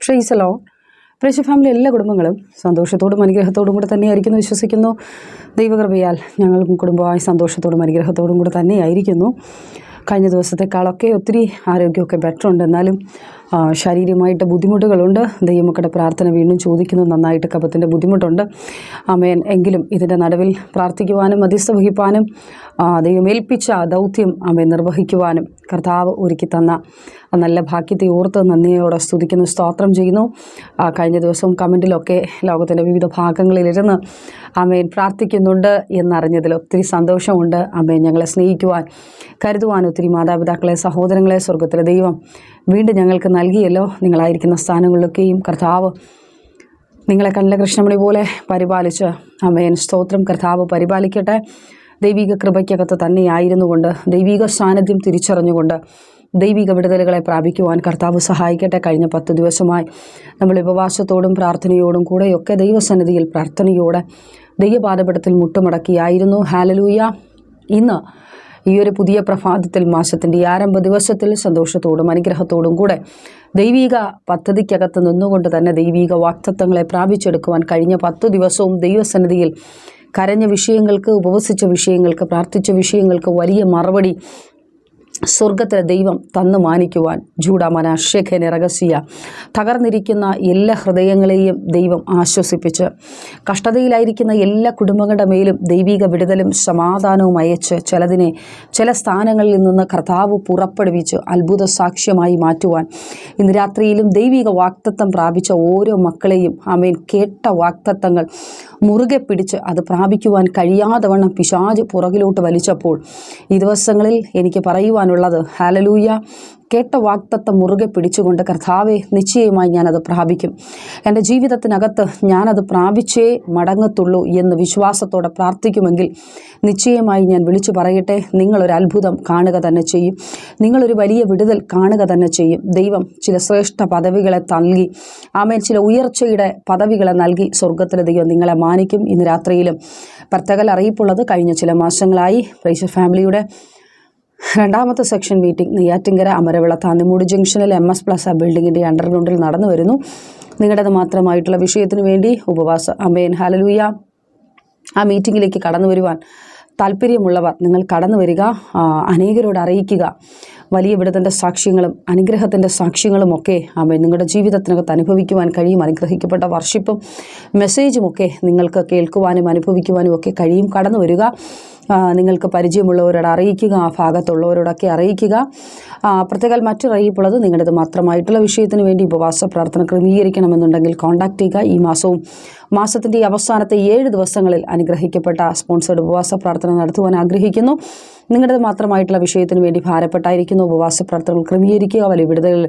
Praise the Lord. പ്രേക്ഷിത family എല്ലാ കുടുംബങ്ങളും സന്തോഷത്തോടും അനുഗ്രഹത്തോടും കൂടെ തന്നെയായിരിക്കുന്നു വിശ്വസിക്കുന്നു. ദൈവകൃപയാൽ ഞങ്ങളും കുടുംബമായി സന്തോഷത്തോടും അനുഗ്രഹത്തോടും കൂടെ തന്നെയായിരിക്കുന്നു. കഴിഞ്ഞ ദിവസത്തെക്കാളൊക്കെ ഒത്തിരി ആരോഗ്യമൊക്കെ ബെറ്ററുണ്ട്. എന്നാലും ശാരീരികമായിട്ട് ബുദ്ധിമുട്ടുകളുണ്ട്. ദൈവമക്കളുടെ പ്രാർത്ഥന വീണ്ടും ചോദിക്കുന്നു. നന്നായിട്ട് കഫത്തിൻ്റെ ബുദ്ധിമുട്ടുണ്ട്. ആമേൻ. എങ്കിലും ഇതിൻ്റെ നടുവിൽ പ്രാർത്ഥിക്കുവാനും മധ്യസ്ഥ വഹിപ്പാനും ദൈവം ഏൽപ്പിച്ച ദൗത്യം ആമേൻ നിർവഹിക്കുവാനും കർത്താവ് ഒരുക്കി തന്ന നല്ല ഭാഗ്യത്തെ ഓർത്ത് നന്ദിയോടെ സ്തുതിക്കുന്നു, സ്തോത്രം ചെയ്യുന്നു. കഴിഞ്ഞ ദിവസവും കമൻറ്റിലൊക്കെ ലോകത്തിൻ്റെ വിവിധ ഭാഗങ്ങളിലിരുന്ന് ആമേൻ പ്രാർത്ഥിക്കുന്നുണ്ട് എന്നറിഞ്ഞതിൽ ഒത്തിരി സന്തോഷമുണ്ട്. ആമേൻ. ഞങ്ങളെ സ്നേഹിക്കുവാൻ കരുതുവാൻ ഒത്തിരി മാതാപിതാക്കളെ, സഹോദരങ്ങളെ സ്വർഗ്ഗത്തിലെ ദൈവം വീണ്ടും ഞങ്ങൾക്ക് നൽകിയല്ലോ. നിങ്ങളായിരിക്കുന്ന സ്ഥാനങ്ങളിലൊക്കെയും കർത്താവ് നിങ്ങളെ കണ്ണിലെ കൃഷ്ണമണി പോലെ പരിപാലിച്ച് ആമേൻ സ്തോത്രം കർത്താവ് പരിപാലിക്കട്ടെ. ദൈവിക കൃപയ്ക്കകത്ത് തന്നെയായിരുന്നുകൊണ്ട് ദൈവിക സാന്നിധ്യം തിരിച്ചറിഞ്ഞുകൊണ്ട് ദൈവിക വിടുതലുകളെ പ്രാപിക്കുവാൻ കർത്താവ് സഹായിക്കട്ടെ. കഴിഞ്ഞ 10 ദിവസമായി നമ്മൾ ഉപവാസത്തോടും പ്രാർത്ഥനയോടും കൂടെയൊക്കെ ദൈവസന്നിധിയിൽ പ്രാർത്ഥനയോടെ ദൈവപാദപീഠത്തിൽ മുട്ടുമടക്കിയായിരുന്നു. ഹല്ലേലൂയ. ഇന്ന് ഈ ഒരു പുതിയ പ്രഭാതത്തിൽ മാസത്തിൻ്റെ ആരംഭ ദിവസത്തിൽ സന്തോഷത്തോടും അനുഗ്രഹത്തോടും കൂടെ ദൈവിക പദ്ധതിക്കകത്ത് നിന്നുകൊണ്ട് തന്നെ ദൈവിക വാഗ്ദത്തങ്ങളെ പ്രാപിച്ചെടുക്കുവാൻ കഴിഞ്ഞ 10 ദിവസവും ദൈവസന്നിധിയിൽ കരഞ്ഞ വിഷയങ്ങൾക്ക്, ഉപവസിച്ച വിഷയങ്ങൾക്ക്, പ്രാർത്ഥിച്ച വിഷയങ്ങൾക്ക് വലിയ മറുപടി സ്വർഗത്തിലെ ദൈവം തന്നു മാനിക്കുവാൻ ജൂഡാമന ഷെഖനെ രഹസ്യ തകർന്നിരിക്കുന്ന എല്ലാ ഹൃദയങ്ങളെയും ദൈവം ആശ്വസിപ്പിച്ച് കഷ്ടതയിലായിരിക്കുന്ന എല്ലാ കുടുംബങ്ങളുടെ മേലും ദൈവിക വിടുതലും സമാധാനവും അയച്ച് ചില സ്ഥാനങ്ങളിൽ നിന്ന് കർത്താവ് പുറപ്പെടുവിച്ച് അത്ഭുത സാക്ഷ്യമായി മാറ്റുവാൻ ഇന്ന് രാത്രിയിലും ദൈവിക വാഗ്ദത്തം പ്രാപിച്ച ഓരോ മക്കളെയും ആമേൻ കേട്ട വാഗ്ദത്തങ്ങൾ മുറുകെ പിടിച്ച് അത് പ്രാപിക്കുവാൻ കഴിയാതെ വണ്ണം പിശാച് പുറകിലോട്ട് വലിച്ചപ്പോൾ ഈ ദിവസങ്ങളിൽ എനിക്ക് പറയുവാനുള്ളത് ഹല്ലേലൂയ, കേട്ട വാഗ്ദത്തം മുറുകെ പിടിച്ചുകൊണ്ട് കർത്താവെ നിശ്ചയമായി ഞാനത് പ്രാപിക്കും, എൻ്റെ ജീവിതത്തിനകത്ത് ഞാനത് പ്രാപിച്ചേ മടങ്ങത്തുള്ളൂ എന്ന് വിശ്വാസത്തോടെ പ്രാർത്ഥിക്കുമെങ്കിൽ നിശ്ചയമായി ഞാൻ വിളിച്ചു പറയട്ടെ, നിങ്ങളൊരു അത്ഭുതം കാണുക തന്നെ ചെയ്യും, നിങ്ങളൊരു വലിയ വിടുതൽ കാണുക തന്നെ ചെയ്യും. ദൈവം ചില ശ്രേഷ്ഠ പദവികളെ നൽകി, ആമേൻ, ചില ഉയർച്ചയുടെ പദവികളെ നൽകി സ്വർഗത്തിലെ ദൈവം നിങ്ങളെ മാനിക്കും. ഇന്ന് രാത്രിയിലും പ്രത്യേക അറിയിപ്പുള്ളത് കഴിഞ്ഞ ചില മാസങ്ങളായി പ്രേക്ഷിത ഫാമിലിയുടെ 2ാമത്തെ സെക്ഷൻ മീറ്റിംഗ് നെയ്യാറ്റിൻകര അമരവിള താന്നിമൂട് ജംഗ്ഷനിൽ MS പ്ലസ ബിൽഡിങ്ങിൻ്റെ അണ്ടർഗ്രൗണ്ടിൽ നടന്നു വരുന്നു. നിങ്ങളുടേത് മാത്രമായിട്ടുള്ള വിഷയത്തിന് വേണ്ടി ഉപവാസം ആമേൻ ഹല്ലേലൂയ. ആ മീറ്റിങ്ങിലേക്ക് കടന്നു വരുവാൻ താല്പര്യമുള്ളവർ നിങ്ങൾ കടന്നു വരിക, അനേകരോട് അറിയിക്കുക. വലിയ വിടുതലിൻ്റെ സാക്ഷ്യങ്ങളും അനുഗ്രഹത്തിൻ്റെ സാക്ഷ്യങ്ങളുമൊക്കെ ആമേൻ നിങ്ങളുടെ ജീവിതത്തിനകത്ത് അനുഭവിക്കുവാൻ കഴിയും. അനുഗ്രഹിക്കപ്പെട്ട വർഷിപ്പും മെസ്സേജുമൊക്കെ നിങ്ങൾക്ക് കേൾക്കുവാനും അനുഭവിക്കുവാനും ഒക്കെ കഴിയും. കടന്നു വരിക. നിങ്ങൾക്ക് പരിചയമുള്ളവരോട് അറിയിക്കുക, ആ ഭാഗത്തുള്ളവരോടൊക്കെ അറിയിക്കുക. പ്രത്യേകം മറ്റൊരറിയിപ്പുള്ളത് നിങ്ങളുടേത് മാത്രമായിട്ടുള്ള വിഷയത്തിന് വേണ്ടി ഉപവാസ പ്രാർത്ഥന ക്രമീകരിക്കണമെന്നുണ്ടെങ്കിൽ കോൺടാക്ട് ചെയ്യുക. ഈ മാസവും മാസത്തിൻ്റെ അവസാനത്തെ 7 ദിവസങ്ങളിൽ അനുഗ്രഹിക്കപ്പെട്ട സ്പോൺസേഡ് ഉപവാസ പ്രാർത്ഥന നടത്തുവാൻ ആഗ്രഹിക്കുന്നു. നിങ്ങളുടേത് മാത്രമായിട്ടുള്ള വിഷയത്തിന് വേണ്ടി ഭാരപ്പെട്ടായിരിക്കുന്നു ഉപവാസ പ്രാർത്ഥനകൾ ക്രമീകരിക്കുക. വലിയ വിടുതൽ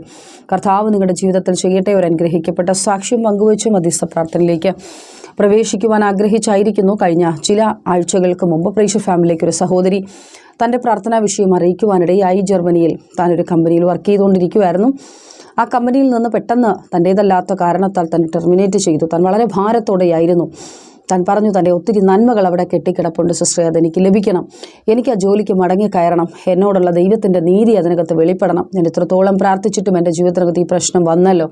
കർത്താവ് നിങ്ങളുടെ ജീവിതത്തിൽ ചെയ്യട്ടെ. ഒരു അനുഗ്രഹിക്കപ്പെട്ട സാക്ഷ്യം പങ്കുവച്ചു മധ്യസ്ഥ പ്രാർത്ഥനയിലേക്ക് പ്രവേശിക്കുവാൻ ആഗ്രഹിച്ചായിരിക്കുന്നു. കഴിഞ്ഞ ചില ആഴ്ചകൾക്ക് മുമ്പ് പ്രേക്ഷിത ഫാമിലിയിലേക്ക് ഒരു സഹോദരി തൻ്റെ പ്രാർത്ഥനാ വിഷയം അറിയിക്കുവാനിടയായി. ജർമ്മനിയിൽ താനൊരു കമ്പനിയിൽ വർക്ക് ചെയ്തുകൊണ്ടിരിക്കുമായിരുന്നു. ആ കമ്പനിയിൽ നിന്ന് പെട്ടെന്ന് തൻ്റേതല്ലാത്ത കാരണത്താൽ തന്നെ ടെർമിനേറ്റ് ചെയ്തു. താൻ വളരെ ഭാരത്തോടെയായിരുന്നു. താൻ പറഞ്ഞു, തൻ്റെ ഒത്തിരി നന്മകൾ അവിടെ കെട്ടിക്കിടപ്പുണ്ട് സിസ്റ്ററെ, അതെനിക്ക് ലഭിക്കണം, എനിക്ക് ആ ജോലിക്ക് മടങ്ങി കയറണം, എന്നോടുള്ള ദൈവത്തിൻ്റെ നീതി അതിനകത്ത് വെളിപ്പെടണം, ഞാൻ ഇത്രത്തോളം പ്രാർത്ഥിച്ചിട്ടും എൻ്റെ ജീവിതത്തിനകത്ത് ഈ പ്രശ്നം വന്നല്ലോ.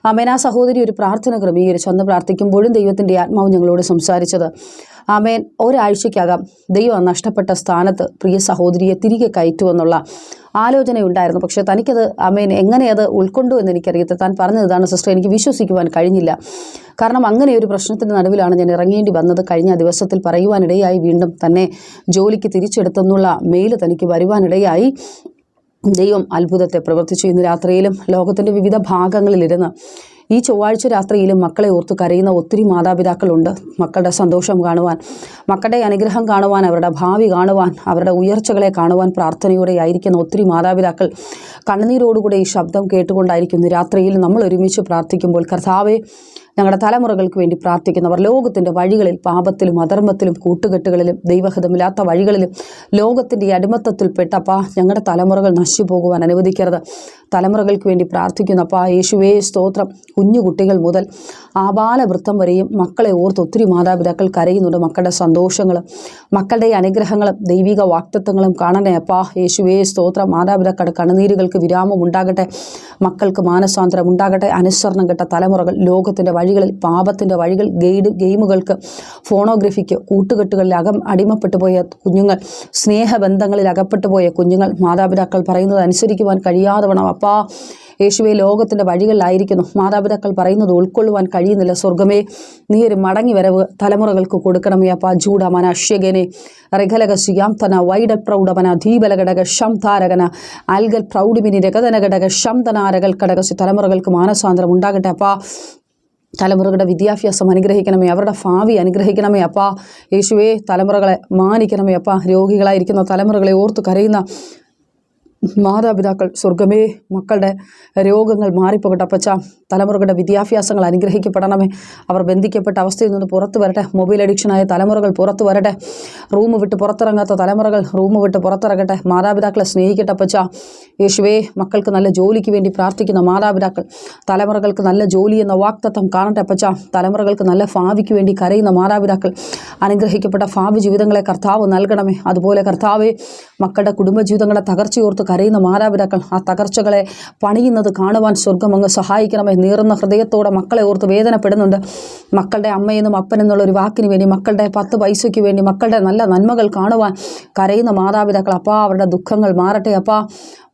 ആമേൻ. ആ സഹോദരി ഒരു പ്രാർത്ഥന ക്രമീകരിച്ചു. അന്ന് പ്രാർത്ഥിക്കുമ്പോഴും ദൈവത്തിൻ്റെ ആത്മാവ് ഞങ്ങളോട് സംസാരിച്ചത്, ആമേൻ, ഒരാഴ്ചയ്ക്കകം ദൈവം നഷ്ടപ്പെട്ട സ്ഥാനത്ത് പ്രിയ സഹോദരിയെ തിരികെ കയറ്റുമെന്നുള്ള ആലോചനയുണ്ടായിരുന്നു. പക്ഷേ തനിക്കത് ആമേൻ എങ്ങനെ അത് ഉൾക്കൊണ്ടു എന്ന് എനിക്കറിയത്തില്ല. താൻ പറഞ്ഞത് ഇതാണ്, സിസ്റ്റർ, എനിക്ക് വിശ്വസിക്കുവാൻ കഴിഞ്ഞില്ല. കാരണം അങ്ങനെ ഒരു പ്രശ്നത്തിൻ്റെ നടുവിലാണ് ഞാൻ ഇറങ്ങേണ്ടി വന്നത്. കഴിഞ്ഞ ദിവസത്തിൽ പറയുവാനിടയായി വീണ്ടും തന്നെ ജോലിക്ക് തിരിച്ചെടുത്തെന്നുള്ള മെയിൽ തനിക്ക് വരുവാനിടയായി. ദൈവം അത്ഭുതത്തെ പ്രവർത്തിച്ചു. ഇന്ന് രാത്രിയിലും ലോകത്തിൻ്റെ വിവിധ ഭാഗങ്ങളിലിരുന്ന് ഈ ചൊവ്വാഴ്ച രാത്രിയിലും മക്കളെ ഓർത്ത് കരയുന്ന ഒത്തിരി മാതാപിതാക്കളുണ്ട്. മക്കളുടെ സന്തോഷം കാണുവാൻ, മക്കളുടെ അനുഗ്രഹം കാണുവാൻ, അവരുടെ ഭാവി കാണുവാൻ, അവരുടെ ഉയർച്ചകളെ കാണുവാൻ പ്രാർത്ഥനയോടെ ആയിരിക്കുന്ന ഒത്തിരി മാതാപിതാക്കൾ കണ്ണുനീരോടുകൂടെ ഈ ശബ്ദം കേട്ടുകൊണ്ടായിരിക്കുന്നു. രാത്രിയിൽ നമ്മൾ ഒരുമിച്ച് പ്രാർത്ഥിക്കുമ്പോൾ കർത്താവേ, ഞങ്ങളുടെ തലമുറകൾക്ക് വേണ്ടി പ്രാർത്ഥിക്കുന്നവർ, ലോകത്തിൻ്റെ വഴികളിൽ പാപത്തിലും അധർമ്മത്തിലും കൂട്ടുകെട്ടുകളിലും ദൈവഹിതമില്ലാത്ത വഴികളിലും ലോകത്തിൻ്റെ ഈ അടിമത്തത്തിൽപ്പെട്ട ഞങ്ങളുടെ തലമുറകൾ നശിച്ചു പോകുവാൻ അനുവദിക്കരുത്. തലമുറകൾക്ക് വേണ്ടി പ്രാർത്ഥിക്കുന്നപ്പാ യേശുവേ സ്തോത്രം. കുഞ്ഞു കുട്ടികൾ മുതൽ ആബാലവൃത്തം വരെയും മക്കളെ ഓർത്ത് ഒത്തിരി മാതാപിതാക്കൾ കരയുന്നുണ്ട്. മക്കളുടെ സന്തോഷങ്ങളും മക്കളുടെ അനുഗ്രഹങ്ങളും ദൈവിക വാക്തത്വങ്ങളും കാണണേ അപ്പാ യേശുവേ സ്തോത്രം. മാതാപിതാക്കളുടെ കണ്ണുനീരുകൾക്ക് വിരാമം ഉണ്ടാകട്ടെ, മക്കൾക്ക് മാനസാന്തരം ഉണ്ടാകട്ടെ. അനുസരണം കെട്ട തലമുറകൾ, ലോകത്തിൻ്റെ വഴികളിൽ പാപത്തിൻ്റെ വഴികൾ, ഗെയിമുകൾക്ക്, ഫോണോഗ്രഫിക്ക്, കൂട്ടുകെട്ടുകളിൽ അടിമപ്പെട്ടു പോയ കുഞ്ഞുങ്ങൾ, സ്നേഹബന്ധങ്ങളിൽ അകപ്പെട്ടു പോയ കുഞ്ഞുങ്ങൾ, മാതാപിതാക്കൾ പറയുന്നത് അനുസരിക്കുവാൻ കഴിയാതെ വേണം അപ്പാ യേശുവെ ലോകത്തിൻ്റെ വഴികളിലായിരിക്കുന്നു. മാതാപിതാക്കൾ പറയുന്നത് ഉൾക്കൊള്ളുവാൻ കഴിയുന്നില്ല. സ്വർഗമേ, നീ ഒരു മടങ്ങി വരവ് തലമുറകൾക്ക് കൊടുക്കണമേ അപ്പാ. ജൂഡമന അഷ്യഗനെ റെഖലക സുയാംതന വൈഡ പ്രൗഢമന ധീബലഘടക ശംതാരകന അൽഗൽ പ്രൗഢിമിനി രഗതനഘടക ശംതനാരകൽ ഘടകസി തലമുറകൾക്ക് മാനസാന്തരം ഉണ്ടാകട്ടെ അപ്പാ. തലമുറകളുടെ വിദ്യാഭ്യാസം അനുഗ്രഹിക്കണമേ, അവരുടെ ഭാവി അനുഗ്രഹിക്കണമേ അപ്പാ. യേശുവേ തലമുറകളെ മാനിക്കണമേ അപ്പാ. രോഗികളായിരിക്കുന്ന തലമുറകളെ ഓർത്ത് കരയുന്ന മാതാപിതാക്കൾ, സ്വർഗമേ മക്കളുടെ രോഗങ്ങൾ മാറിപ്പോകട്ടെ അപ്പച്ച. തലമുറകളുടെ വിദ്യാഭ്യാസങ്ങൾ അനുഗ്രഹിക്കപ്പെടണമേ. അവർ ബന്ധിക്കപ്പെട്ട അവസ്ഥയിൽ നിന്ന് പുറത്തു വരട്ടെ. മൊബൈൽ അഡിക്ഷനായ തലമുറകൾ പുറത്തു വരട്ടെ. റൂം വിട്ട് പുറത്തിറങ്ങാത്ത തലമുറകൾ റൂം വിട്ട് പുറത്തിറങ്ങട്ടെ. മാതാപിതാക്കളെ സ്നേഹിക്കട്ടെ അപ്പച്ച. യേശുവേ മക്കൾക്ക് നല്ല ജോലിക്ക് വേണ്ടി പ്രാർത്ഥിക്കുന്ന മാതാപിതാക്കൾ, തലമുറകൾക്ക് നല്ല ജോലി എന്ന വാക്തത്വം കാണട്ടെ അപ്പച്ച. തലമുറകൾക്ക് നല്ല ഭാവിക്ക് വേണ്ടി കരയുന്ന മാതാപിതാക്കൾ, അനുഗ്രഹിക്കപ്പെട്ട ഭാവി ജീവിതങ്ങളെ കർത്താവ് നൽകണമേ. അതുപോലെ കർത്താവെ മക്കളുടെ കുടുംബജീവിതങ്ങളെ തകർച്ചയോർത്ത് കരയുന്ന മാതാപിതാക്കൾ, ആ തകർച്ചകളെ പണിയുന്നത് കാണുവാൻ സ്വർഗം അങ്ങ് സഹായിക്കണമേ. നീറുന്ന ഹൃദയത്തോടെ മക്കളെ ഓർത്ത് വേദനപ്പെടുന്നുണ്ട്. മക്കളുടെ അമ്മയെന്നും അപ്പനെന്നുള്ള ഒരു വാക്കിന് വേണ്ടി, മക്കളുടെ 10 പൈസയ്ക്ക് വേണ്ടി, മക്കളുടെ നല്ല നന്മകൾ കാണുവാൻ കരയുന്ന മാതാപിതാക്കൾ, അപ്പാ അവരുടെ ദുഃഖങ്ങൾ മാറട്ടെ അപ്പാ.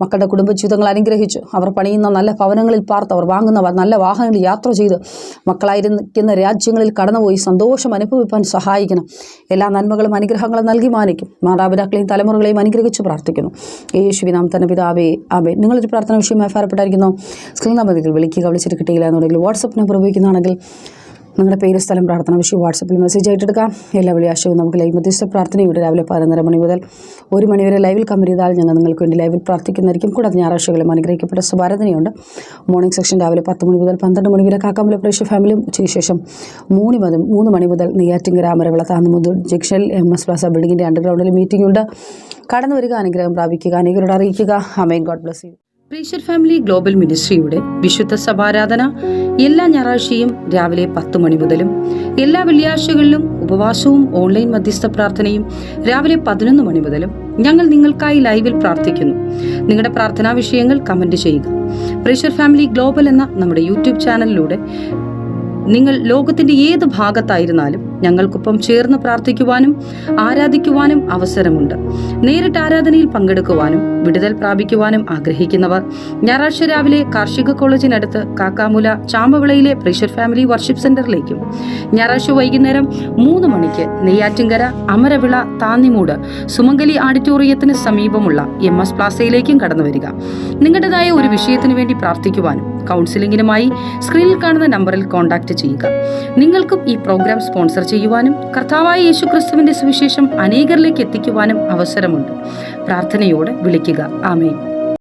മക്കളുടെ കുടുംബജീവിതങ്ങൾ അനുഗ്രഹിച്ചു അവർ പണിയുന്ന നല്ല ഭവനങ്ങളിൽ പാർത്ത്, അവർ വാങ്ങുന്ന നല്ല വാഹനങ്ങളിൽ യാത്ര ചെയ്ത് മക്കളായിരിക്കുന്ന രാജ്യങ്ങളിൽ കടന്നുപോയി സന്തോഷം അനുഭവിപ്പാൻ സഹായിക്കണം. എല്ലാ നന്മകളും അനുഗ്രഹങ്ങളും നൽകി മാനിക്കും. മാതാപിതാക്കളെയും തലമുറകളെയും അനുഗ്രഹിച്ച് പ്രാർത്ഥിക്കുന്നു യേശുവിൻ നാമത്തിൽ തന്നെ പിതാവേ, ആമേൻ. നിങ്ങളൊരു പ്രാർത്ഥന വിഷയമായി ഭാരപ്പെട്ടായിരിക്കുന്നു സ്ക്രീൻ നമ്പറിൽ വിളിക്കുക. വിളിച്ചിട്ട് കിട്ടിയില്ല എന്നുണ്ടെങ്കിൽ വാട്സപ്പ് നമ്പർ ഉപയോഗിക്കുന്നതാണെങ്കിൽ നിങ്ങളുടെ പേര്, സ്ഥലം, പ്രാർത്ഥന വിഷയം വാട്സപ്പിൽ മെസ്സേജ് ആയിട്ടെടുക്കാം. എല്ലാ വെള്ളിയാഴ്ചയും നമുക്ക് ലൈവ് മധ്യസ്ഥ പ്രാർത്ഥനയുടെ രാവിലെ 11:30 മണി മുതൽ 1 മണി വരെ ലൈവിൽ കമന്റ് ചെയ്താൽ ഞങ്ങൾ നിങ്ങൾക്ക് വേണ്ടി ലൈവിൽ പ്രാർത്ഥിക്കുന്നതായിരിക്കും. കൂടാതെ ഞായറാഴ്ചകളും അനുഗ്രഹിക്കപ്പെട്ട സുഭാരതനയുണ്ട്. മോർണിംഗ് സെക്ഷൻ രാവിലെ 10 മണി മുതൽ 12 മണി വരെ കാക്കാമ്പല പ്രേക്ഷക ഫാമിലിയും, ഉച്ചയ്ക്ക് ശേഷം 3 മണി മുതൽ നെയ്യാറ്റിങ്കര അമരവിള താന്നുമുതൽ ജംഗ്ഷനിൽ MS പ്ലാസ ബിൽഡിങ്ങിൻ്റെ അണ്ടർഗ്രൗണ്ടിൽ മീറ്റിംഗ് ഉണ്ട്. കടന്നു വരിക, അനുഗ്രഹം പ്രാപിക്കുക, അനേകരോട് അറിയിക്കുക. ആമേൻ. God bless you. Preacher family global മിനിസ്ട്രിയുടെ വിശുദ്ധ സഭാരാധന എല്ലാ ഞായറാഴ്ചയും രാവിലെ 10 മണി മുതലും എല്ലാ വെള്ളിയാഴ്ചകളിലും ഉപവാസവും ഓൺലൈൻ മധ്യസ്ഥ പ്രാർത്ഥനയും രാവിലെ 11 മണി മുതലും ഞങ്ങൾ നിങ്ങൾക്കായി ലൈവിൽ പ്രാർത്ഥിക്കുന്നു. നിങ്ങളുടെ പ്രാർത്ഥനാ വിഷയങ്ങൾ കമന്റ് ചെയ്യുക. പ്രീഷർ ഫാമിലി ഗ്ലോബൽ എന്ന നമ്മുടെ യൂട്യൂബ് ചാനലിലൂടെ നിങ്ങൾ ലോകത്തിന്റെ ഏത് ഭാഗത്തായിരുന്നാലും ഞങ്ങൾക്കൊപ്പം ചേർന്ന് പ്രാർത്ഥിക്കുവാനും ആരാധിക്കുവാനും അവസരമുണ്ട്. നേരിട്ട് ആരാധനയിൽ പങ്കെടുക്കുവാനും വിടുതൽ പ്രാപിക്കുവാനും ആഗ്രഹിക്കുന്നവർ ഞായറാഴ്ച രാവിലെ കാർഷിക കോളേജിനടുത്ത് കാക്കാമുല ചാമ്പവിളയിലെ പ്രീഷർ ഫാമിലി വർഷിപ്പ് സെന്ററിലേക്കും, ഞായറാഴ്ച വൈകുന്നേരം 3 മണിക്ക് നെയ്യാറ്റിങ്കര അമരവിള താന്നിമൂട് സുമംഗലി ഓഡിറ്റോറിയത്തിന് സമീപമുള്ള MS പ്ലാസയിലേക്കും കടന്നു വരിക. നിങ്ങളുടേതായ ഒരു വിഷയത്തിന് വേണ്ടി പ്രാർത്ഥിക്കുവാനും കൗൺസിലിംഗിനുമായി സ്ക്രീനിൽ കാണുന്ന നമ്പറിൽ കോൺടാക്ട് ചെയ്യുക. നിങ്ങൾക്കും ഈ പ്രോഗ്രാം സ്പോൺസർ ചെയ്യുവാനും കർത്താവായ യേശുക്രിസ്തുവിന്റെ സുവിശേഷം അനേകരിലേക്ക് എത്തിക്കുവാനും അവസരമുണ്ട്. പ്രാർത്ഥനയോടെ വിളിക്കുക. ആമേൻ.